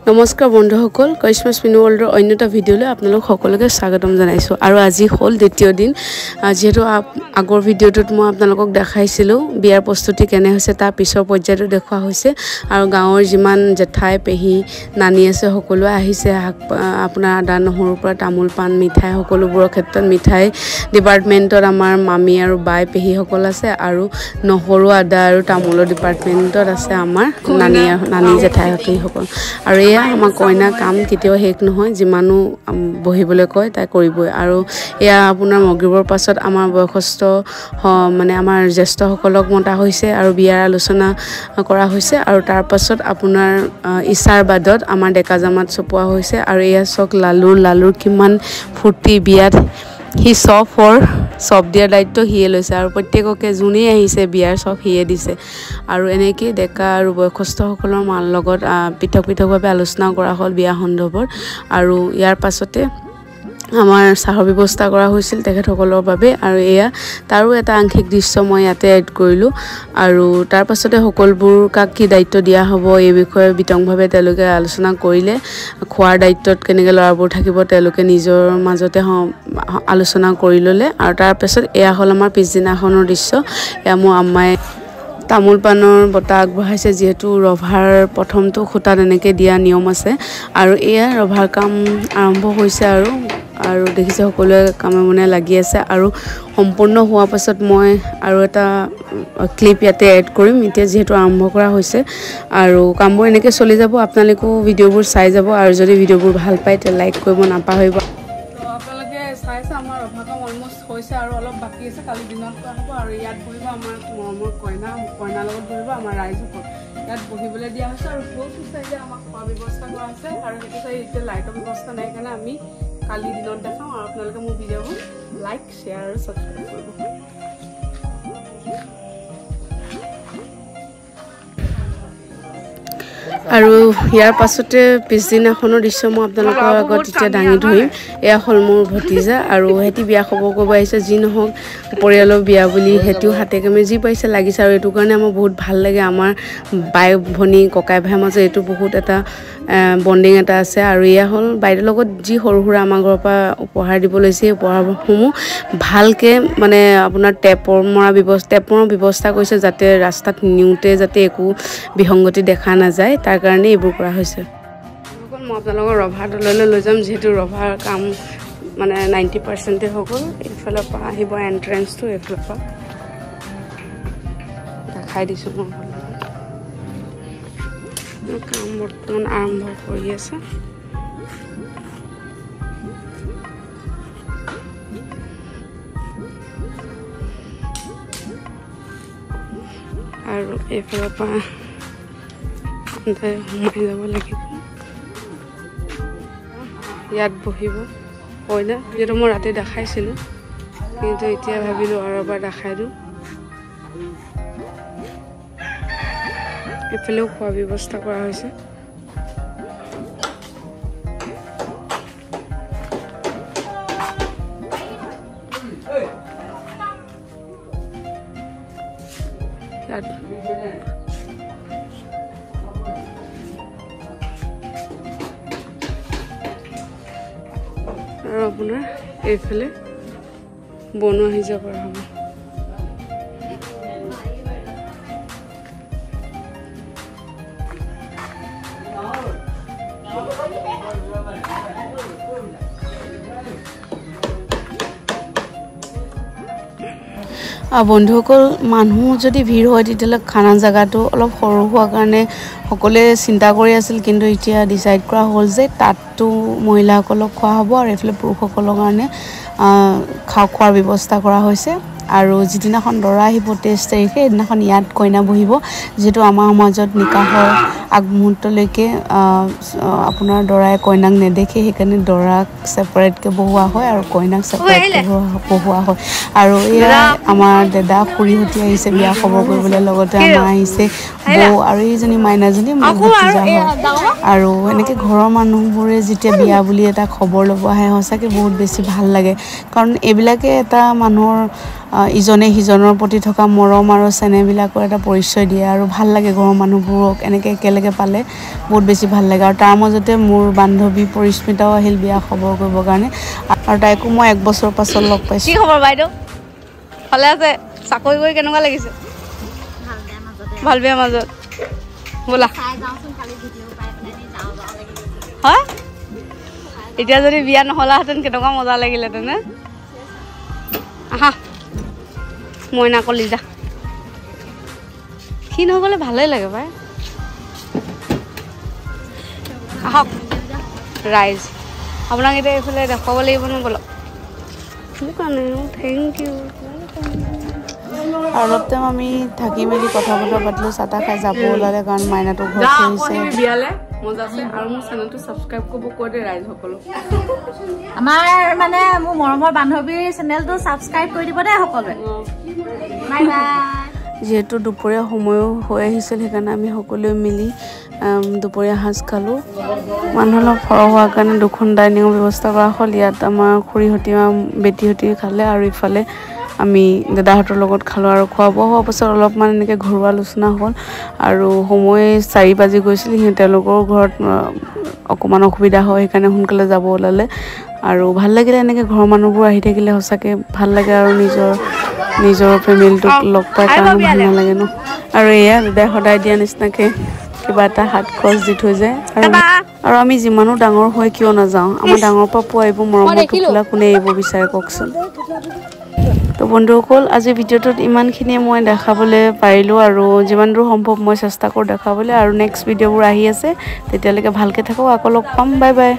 নমস্কাৰ বন্ধুসকল ক্ৰিসমাছ মিনি ৱৰ্ল্ডৰ অন্যটা ভিডিঅ'লৈ আপোনালোক সকলোকে স্বাগতম জনাইছো আৰু আজি হ'ল দ্বিতীয় দিন যেহেতু আগৰ ভিডিঅ'টোত মই আপোনালোকক দেখাইছিলো বিয়াৰ প্ৰস্তুতি কেনে হৈছে তাৰ পিছৰ পৰ্যায়টো দেখুৱা হৈছে আৰু গাঁৱৰ যিমান জেঠাই পেহী নানি আছে সকলোৱে আহিছে আপোনাৰ আদা নহৰুৰ পৰা তামোল পাণ মিঠাই সকলোবোৰৰ ক্ষেত্ৰত মিঠাই ডিপাৰ্টমেণ্টত আমাৰ মামী আৰু বাই পেহী সকল আছে আৰু নহৰু আদা আৰু তামোলৰ ডিপাৰ্টমেণ্টত আছে আমাৰ নানি জেঠাই সকল আৰু এয়া আমাৰ কইনা কাম কেতিয়াও শেষ নহয় যিমানো বহিবলৈ কয় তাই কৰিবই আৰু এয়া আপোনাৰ মগিবৰ পাছত আমাৰ বয়সস্থ মানে আমাৰ জ্যেষ্ঠসকলক মতা হৈছে আৰু বিয়াৰ আলোচনা কৰা হৈছে আৰু তাৰ পাছত আপোনাৰ ইছাৰ বাদত আমাৰ ডেকা জামাত চপোৱা হৈছে আৰু এয়া চক লালুৰ কিমান ফূৰ্তি বিয়াত হি চব দিয়াৰ দায়িত্ব হিয়ে লৈছে আৰু প্ৰত্যেককে যোনেই আহিছে বিয়াৰ চব হিয়ে দিছে আৰু এনেকৈ ডেকা আৰু বয়সস্থসকলৰ মাৰ লগত পৃথকভাৱে আলোচনা কৰা হ'ল বিয়া সন্দৰ্ভত আৰু ইয়াৰ পাছতে আমাৰ চাহৰ ব্যৱস্থা কৰা হৈছিল তেখেতসকলৰ বাবে আৰু এয়া তাৰো এটা আংশিক দৃশ্য মই ইয়াতে এড কৰিলোঁ আৰু তাৰ পাছতে সকলোবোৰ কাক কি দায়িত্ব দিয়া হ'ব এই বিষয়ে বিতংভাৱে তেওঁলোকে আলোচনা কৰিলে খোৱাৰ দায়িত্বত কেনেকৈ ল'ৰাবোৰ থাকিব তেওঁলোকে নিজৰ মাজতে আলোচনা কৰি ল'লে আৰু তাৰ পাছত এয়া হ'ল আমাৰ পিছদিনাখনৰ দৃশ্য এয়া মোৰ আম্মাই তামোল পাণৰ বঁটা আগবঢ়াইছে যিহেতু ৰভাৰ প্ৰথমটো খুঁটাত এনেকৈ দিয়া নিয়ম আছে আৰু এয়া ৰভাৰ কাম আৰম্ভ হৈছে আৰু দেখিছে সকলোৱে কামে মনে লাগি আছে আৰু সম্পূৰ্ণ হোৱাৰ পাছত মই আৰু এটা ক্লিপ ইয়াতে এড কৰিম এতিয়া যিহেতু আৰম্ভ কৰা হৈছে আৰু কামবোৰ এনেকৈ চলি যাব আপোনালোকেও ভিডিঅ'বোৰ চাই যাব আৰু যদি ভিডিঅ'বোৰ ভাল পায় তে লাইক কৰিব নাপাহৰিব আপোনালোকে চাইছে আমাৰ ৰভা কাম অলমষ্ট হৈছে আৰু অলপ বাকী আছে কালি দিনত কৰা হ'ব আৰু ইয়াত বহিব আমাৰ মৰমৰ কইনাৰ লগত বহিব আমাৰ ৰাইজসকল ইয়াত বহিবলৈ দিয়া হৈছে আৰু ফুল চাইডে আমাক খোৱা ব্যৱস্থা কৰা আছে আৰু সেইটো চাই এতিয়া লাইটৰ ব্যৱস্থা নাই কাৰণে আমি কালি দিনত দেখাওঁ আৰু আপোনালোকে মোৰ ভিডিঅ'বোৰ লাইক শ্বেয়াৰ আৰু ছাবস্ক্ৰাইব কৰিব আৰু ইয়াৰ পাছতে পিছদিনাখনৰ দৃশ্য মই আপোনালোকৰ আগত এতিয়া দাঙি ধৰিম এয়া হ'ল মোৰ ভতিজা আৰু সিহঁতি বিয়া খবৰ কৰিব আহিছে যি নহওক পৰিয়ালৰ বিয়া বুলি সিহঁতিও হাতে কামে যি পাৰিছে লাগিছে আৰু এইটো কাৰণে আমাৰ বহুত ভাল লাগে আমাৰ বাই ভনী ককাই ভাইৰ মাজত এইটো বহুত এটা বণ্ডিং এটা আছে আৰু এয়া হ'ল বাইদেউৰ লগত যি সৰু সুৰা আমাৰ ঘৰৰ পৰা উপহাৰ দিব লৈছে সেই উপহাৰসমূহ ভালকৈ মানে আপোনাৰ টেপৰ ব্যৱস্থা কৰিছে যাতে ৰাস্তাত নিওঁতে যাতে একো বিসংগতি দেখা নাযায় তাৰ কাৰণে এইবোৰ কৰা হৈছে মই আপোনালোকৰ ৰভা তললৈ লৈ যাম যিহেতু ৰভাৰ কাম মানে 90% হৈ গ'ল এইফালৰ পৰা আহিব এণ্ট্ৰেঞ্চটো এইফালৰ পৰা দেখাই দিছোঁ মই কাম বৰ্তমান আৰম্ভ কৰি আছে আৰু এইফালৰ পৰা সোমাই যাব লাগিব ইয়াত বহিব কইনা যিহেতু মই ৰাতি দেখাইছিলোঁ কিন্তু এতিয়া ভাবিলোঁ আৰু এবাৰ দেখাই দিওঁ এইফালেও খোৱা ব্যৱস্থা কৰা হৈছে আৰু আপোনাৰ এইফালে বনোৱা সিজা কৰা হ'ব বন্ধুসকল মানুহ যদি ভিৰ হয় তেতিয়াহ'লে খানা জেগাটো অলপ সৰু হোৱাৰ কাৰণে সকলোৱে চিন্তা কৰি আছিল কিন্তু এতিয়া ডিচাইড কৰা হ'ল যে তাততো মহিলাসকলক খোৱা হ'ব আৰু এইফালে পুৰুষসকলৰ কাৰণে খোৱাৰ ব্যৱস্থা কৰা হৈছে আৰু যিদিনাখন দৰা আহিব 23 তাৰিখে সেইদিনাখন ইয়াত কইনা বহিব যিহেতু আমাৰ সমাজত নিকাহৰ আগমুহূৰ্তলৈকে আপোনাৰ দৰাই কইনাক নেদেখে সেইকাৰণে দৰাক ছেপাৰেটকৈ বহোৱা হয় আৰু কইনাক ছেপাৰেটকৈ বহোৱা হয় আৰু এয়া আমাৰ দাদা খুৰীহঁতি আহিছে বিয়া খবৰ কৰিবলৈ লগতে আমাৰ আহিছে বৌ আৰু এইজনী মাইনাজনী ভতিজা হয় আৰু এনেকৈ ঘৰৰ মানুহবোৰে যেতিয়া বিয়া বুলি এটা খবৰ ল'ব আহে সঁচাকৈ বহুত বেছি ভাল লাগে কাৰণ এইবিলাকে এটা মানুহৰ ইজনে সিজনৰ প্ৰতি থকা মৰম আৰু চেনেহবিলাকৰ এটা পৰিচয় দিয়ে আৰু ভাল লাগে ঘৰৰ মানুহবোৰক এনেকৈ একেলগে পালে বহুত বেছি ভাল লাগে আৰু তাৰ মাজতে মোৰ বান্ধৱী পৰিস্মিতাও আহিল বিয়া খবৰ কৰিবৰ কাৰণে আৰু তাইকো মই 1 বছৰ পাছত লগ পাইছোঁ কি খবৰ বাইদেউ ভালে আছে চাকৰি কৰি কেনেকুৱা লাগিছে ভাল বেয়া মাজত ব'লা হয় এতিয়া যদি বিয়া নহ'লাহেঁতেন কেনেকুৱা মজা লাগিলেহেঁতেন নে আহা মইনা কলিজা সি নগ'লে ভালেই লাগে পাই আহক ৰাইজ আপোনাক এতিয়া এইফালে দেখুৱাব লাগিব ন বলক সেইকাৰণে থেংক ইউ আৰু অলপ টাইম আমি থাকি মেলি কথা বতৰা পাতিলোঁ চাহ তাহ খাই যাব ওলালে কাৰণ মাইনাটো ঘৰত আহিছে বিয়ালে মজা আছে আৰু মোৰ চেনেলটো ছাবস্ক্ৰাইব কৰিব কৈ দে ৰাইজ সকলো আমাৰ মানে মোৰ মৰমৰ বান্ধৱীৰ চেনেলটো ছাবস্ক্ৰাইব কৰি দিব দে সকলোৱে বাই বাই যেহেতু দুপৰীয়া সময়ো হৈ আহিছিল সেইকাৰণে আমি সকলোৱে মিলি দুপৰীয়া সাজ খালোঁ মানুহ অলপ সৰহ হোৱাৰ কাৰণে 2খন ডাইনিঙৰ ব্যৱস্থা কৰা হ'ল ইয়াত আমাৰ খুৰীহঁতি বেটীহঁতি খালে আৰু ইফালে আমি দাদাহঁতৰ লগত খালোঁ আৰু খোৱা বোৱা হোৱাৰ পাছত অলপমান এনেকৈ ঘৰুৱা আলোচনা হ'ল আৰু সময় 4 বাজি গৈছিল তেওঁলোকৰ ঘৰত অকণমান অসুবিধা হয় সেইকাৰণে সোনকালে যাব ওলালে আৰু ভাল লাগিলে এনেকৈ ঘৰৰ মানুহবোৰ আহি থাকিলে সঁচাকৈ ভাল লাগে আৰু নিজৰ ফেমিলিটোক লগ পাই কাৰণে ভাল নালাগে ন আৰু এয়া দাদাই সদায় দিয়া নিচিনাকৈ কিবা এটা হাত খৰচ দি থৈ যায় আৰু আমি যিমানো ডাঙৰ হৈ কিয় নাযাওঁ আমাৰ ডাঙৰ পৰা পোৱা এইবোৰ মৰমৰ টোপোলা কোনে এৰিব বিচাৰে কওকচোন তো বন্ধুসকল আজি ভিডিঅ'টোত ইমানখিনিয়ে মই দেখাবলৈ পাৰিলোঁ আৰু যিমান দূৰ সম্ভৱ মই চেষ্টা কৰোঁ দেখাবলৈ আৰু নেক্সট ভিডিঅ'বোৰ আহি আছে তেতিয়ালৈকে ভালকৈ থাকক আকৌ লগ পাম বাই বাই